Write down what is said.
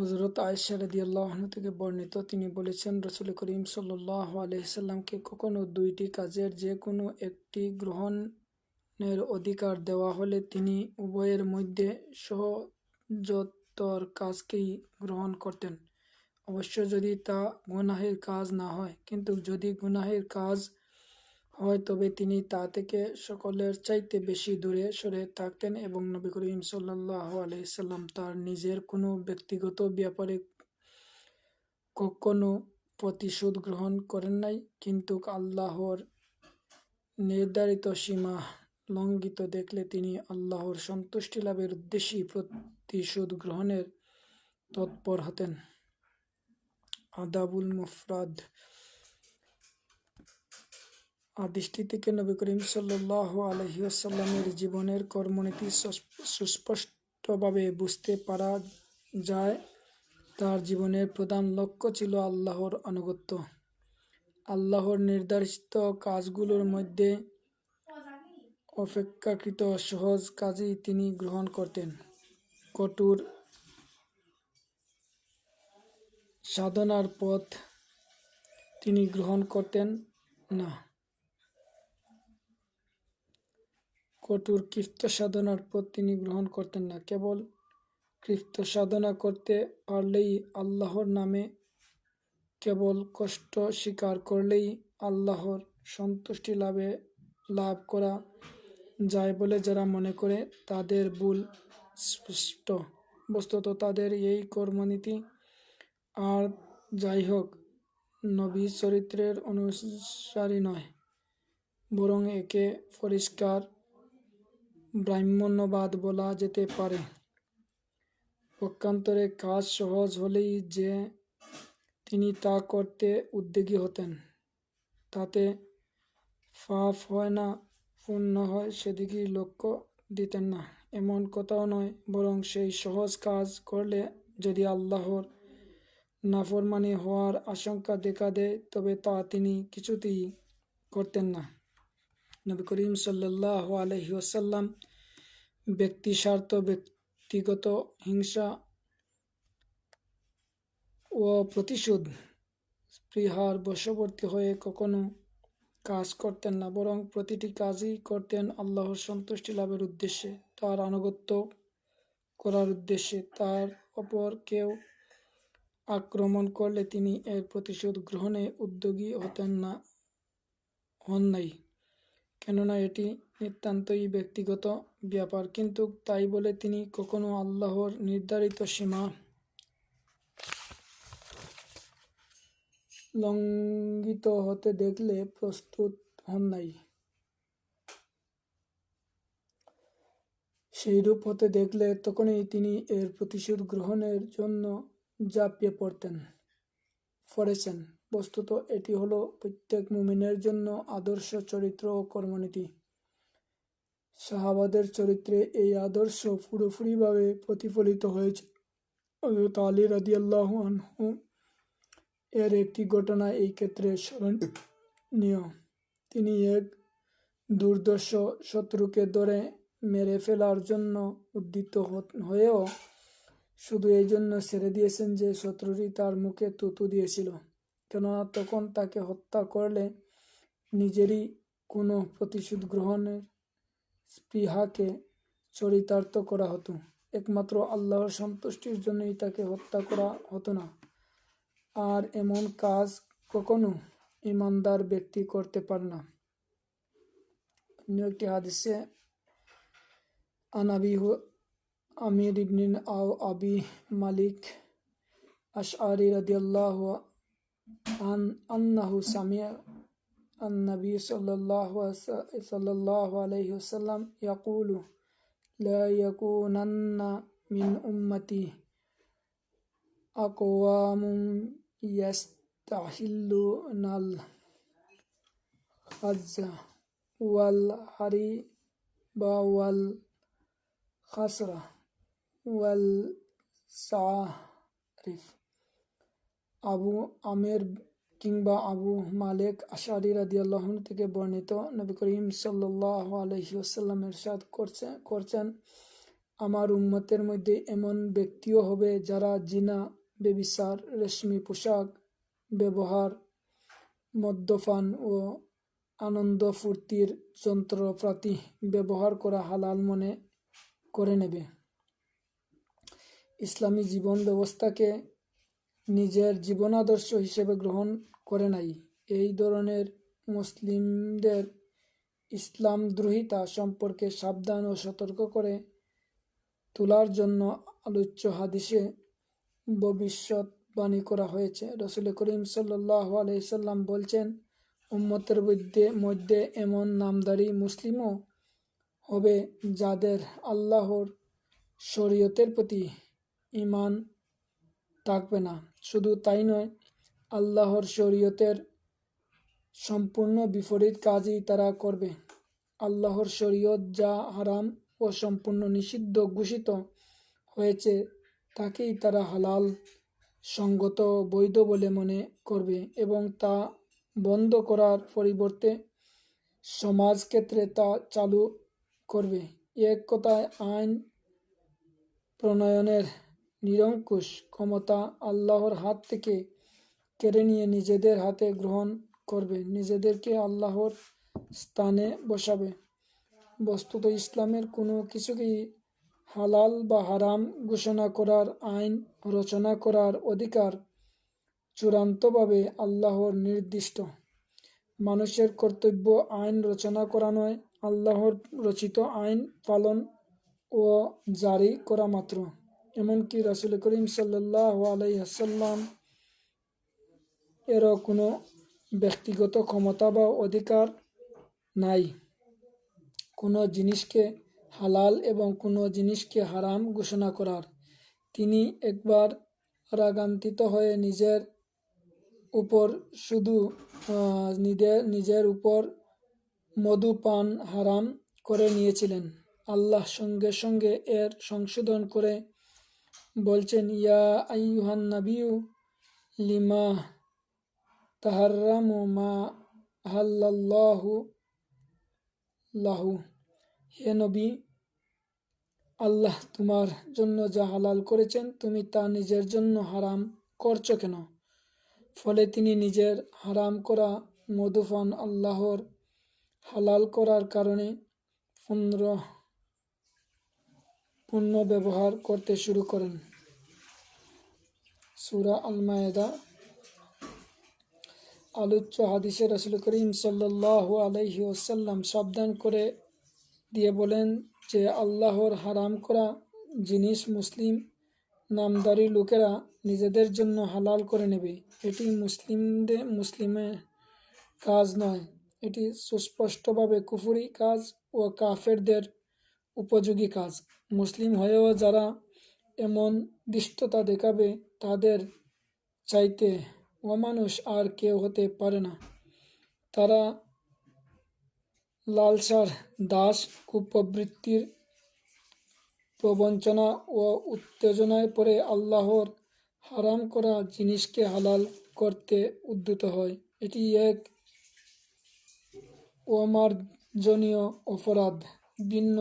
হযরত আয়েশা রাদিয়াল্লাহু আনহা থেকে বর্ণিত, তিনি বলেছেন, রাসূল করিম সাল্লাল্লাহু আলাইহি সাল্লামকে কখনো দুইটি কাজের যে কোনো একটি গ্রহণের অধিকার দেওয়া হলে তিনি উভয়ের মধ্যে সহজতর কাজকেই গ্রহণ করতেন, অবশ্য যদি তা গুনাহের কাজ না হয়। কিন্তু যদি গুনাহের কাজ হয় তবে তিনি তা থেকে সকলের চাইতে বেশি দূরে সরে থাকতেন এবং নবী করিম সাল্লাল্লাহু আলাইহি সাল্লাম তার নিজের কোনো ব্যক্তিগত ব্যাপারে কখনো প্রতিশোধ গ্রহণ করেন নাই, কিন্তু আল্লাহর নির্ধারিত সীমা লঙ্ঘিত দেখলে তিনি আল্লাহর সন্তুষ্টি লাভের উদ্দেশ্যেই প্রতিশোধ গ্রহণের তৎপর হতেন। আদাবুল মুফরাদ। হাদিসটি থেকে নবী করিম সাল্লাল্লাহু আলাইহি ওয়াসাল্লামের জীবনের কর্মনীতি সুস্পষ্টভাবে বুঝতে পারা যায়। তার জীবনের প্রধান লক্ষ্য ছিল আল্লাহর আনুগত্য। আল্লাহর নির্ধারিত কাজগুলোর মধ্যে অপেক্ষাকৃত সহজ কাজই তিনি গ্রহণ করতেন। কঠোর সাধনার পথ তিনি গ্রহণ করতেন না। কঠোর কৃত্য সাধনার পথ তিনি গ্রহণ করতেন না। কেবল কৃত্য সাধনা করতে পারলেই আল্লাহর নামে কেবল কষ্ট স্বীকার করলেই আল্লাহর সন্তুষ্টি লাভ করা যায় বলে যারা মনে করে তাদের ভুল স্পষ্ট। বস্তুত তাদের এই কর্মনীতি আর যাই হোক নবী চরিত্রের অনুসারী নয়, বরং একে পরিষ্কার ব্রাহ্মণ্যবাদ বলা যেতে পারে। পক্ষান্তরে কাজ সহজ হলেই যে তিনি তা করতে উদ্যোগী হতেন, তাতে পাপ হয় না পুণ্য হয় সেদিকেই লক্ষ্য দিতেন না এমন কথাও নয়, বরং সেই সহজ কাজ করলে যদি আল্লাহর নাফরমানি হওয়ার আশঙ্কা দেখা দেয় তবে তা তিনি কিছুতেই করতেন না। নবী করিম সাল্লাল্লাহু আলাইহি ওয়াসাল্লাম ব্যক্তি স্বার্থ, ব্যক্তিগত হিংসা ও প্রতিশোধ স্পৃহার বশবর্তী হয়ে কখনো কাজ করতেন না, বরং প্রতিটি কাজই করতেন আল্লাহর সন্তুষ্টি লাভের উদ্দেশ্যে, তার আনুগত্য করার উদ্দেশ্যে। তার অপর কেউ আক্রমণ করলে তিনি এর প্রতিশোধ গ্রহণে উদ্যোগী হন নাই, কেননা এটি নিতান্তই ব্যক্তিগত ব্যাপার। কিন্তু তাই বলে তিনি কখনো আল্লাহর নির্ধারিত সীমা লঙ্ঘিত হতে দেখলে প্রস্তুত হন নাই। সেইরূপ হতে দেখলে তখনই তিনি এর প্রতিশোধ গ্রহণের জন্য ঝাঁপিয়ে পড়েছেন। বস্তুত এটি হলো প্রত্যেক মুমিনের জন্য আদর্শ চরিত্র ও কর্মনীতি। সাহাবাদের চরিত্রে এই আদর্শ পুরোপুরিভাবে প্রতিফলিত হয়েছে। হযরত আলী রাদিয়াল্লাহু আনহু এর একটি ঘটনা এই ক্ষেত্রে স্মরণীয়। তিনি এক দুর্ধর্ষ শত্রুকে ধরে মেরে ফেলার জন্য উদ্যত হয়েও শুধু এই জন্য ছেড়ে দিয়েছেন যে শত্রুটি তার মুখে থুতু দিয়েছিল, কেননা তখন তাকে হত্যা করলে নিজেরই কোনো প্রতিশোধ গ্রহণের স্পৃহাকে চরিতার্থ করা হতো। একমাত্র আল্লাহর সন্তুষ্টির জন্যই তাকে হত্যা করা হতো না, আর এমন কাজ কখনো ঈমানদার ব্যক্তি করতে পারে না। অন্য একটি হাদিসে আবি আমির ইবনে আবি মালিক আশআরী রাদিয়াল্লাহু আনহু সামি'a আন-নবী সাল্লাল্লাহু আলাইহি ওয়াসাল্লাম ইয়াকুলু লা ইয়াকুনান্না মিন উম্মতি আকওয়ামুন ইয়াস্তাহিল্লুনাল হাজ্জা ওয়াল হারিবা ওয়াল খাসরা ওয়াল সারিফ। আবু আমের কিংবা আবু মালিক আশআরী রাদিয়াল্লাহু আনহু থেকে বর্ণিত, নবী করিম সাল্লাল্লাহু আলাইহি ওয়াসাল্লাম ইরশাদ করছেন, আমার উম্মতের মধ্যে এমন ব্যক্তিও হবে যারা জিনা, ব্যভিচার, রেশমি পোশাক ব্যবহার, মদ্যপান ও আনন্দ ফুর্তির যন্ত্রপাতি ব্যবহার করা হালাল মনে করে নেবে। ইসলামী জীবন ব্যবস্থাকে নিজের জীবনাদর্শ হিসেবে গ্রহণ করে নাই। এই ধরনের মুসলিমদের ইসলামদ্রোহিতা সম্পর্কে সাবধান ও সতর্ক করে তোলার জন্য আলোচ্য হাদিসে ভবিষ্যৎবাণী করা হয়েছে। রাসূল করিম সাল্লাল্লাহু আলাইহি সাল্লাম বলছেন, উম্মতের মধ্যে এমন নামধারী মুসলিমও হবে যাদের আল্লাহর শরীয়তের প্রতি ঈমান থাকবে না। শুধু তাই নয়, আল্লাহর শরীয়তের সম্পূর্ণ বিপরীত কাজই তারা করবে। আল্লাহর শরীয়ত যা হারাম ও সম্পূর্ণ নিষিদ্ধ ঘোষিত হয়েছে তাকেই তারা হালাল, সঙ্গত, বৈধ বলে মনে করবে এবং তা বন্ধ করার পরিবর্তে সমাজ ক্ষেত্রে তা চালু করবে। এক কথায় আইন প্রণয়নের নিরঙ্কুশ ক্ষমতা আল্লাহর হাত থেকে কেড়ে নিয়ে নিজেদের হাতে গ্রহণ করবে, নিজেদেরকে আল্লাহর স্থানে বসাবে। বস্তুত ইসলামের কোনো কিছুকেই হালাল বা হারাম ঘোষণা করার, আইন রচনা করার অধিকার চূড়ান্তভাবে আল্লাহর নির্দিষ্ট। মানুষের কর্তব্য আইন রচনা করা নয়, আল্লাহর রচিত আইন পালন ও জারি করা মাত্র। এমনকি রাসূল করিম সাল্লাল্লাহু আলাইহি ওয়াসাল্লাম এরও কোনো ব্যক্তিগত ক্ষমতা বা অধিকার নাই কোনো জিনিসকে হালাল এবং কোনো জিনিসকে হারাম ঘোষণা করার। তিনি একবার রাগান্বিত হয়ে নিজের উপর মধুপান হারাম করে নিয়েছিলেন। আল্লাহ সঙ্গে সঙ্গে এর সংশোধন করে বলছেন, ইয়া আইয়ুহান নাবিয়্যু লিমা তাহাররামু মা আহাল্লাল্লাহু লাহু। হে নবী, আল্লাহ তোমার জন্য যা হালাল করেছেন তুমি তা নিজের জন্য হারাম করছো কেন? ফলে তিনি নিজের হারাম করা মধুপান আল্লাহর হালাল করার কারণে পুণ্য ব্যবহার করতে শুরু করেন। সূরা আল-মায়েদা। আলোচ্য হাদিসে রাসূল করিম সাল্লাল্লাহু আলাইহি ওয়াসাল্লাম সাবধান করে দিয়ে বলেন যে আল্লাহর হারাম করা জিনিস মুসলিম নামধারী লোকেরা নিজেদের জন্য হালাল করে নেবে। এটি মুসলিমের কাজ নয়, এটি সুস্পষ্টভাবে কুফরি কাজ ও কাফেরদের উপযোগী কাজ। মুসলিম হয়েও যারা এমন ধৃষ্টতা দেখাবে তাদের চাইতে অমানুষ আর কেউ হতে পারে না। তারা লালসার দাস, কুপ্রবৃত্তির প্রবঞ্চনা ও উত্তেজনায় পড়ে আল্লাহর হারাম করা জিনিসকে হালাল করতে উদ্যত হয়। এটি এক অমার্জনীয় অপরাধ। ভিন্ন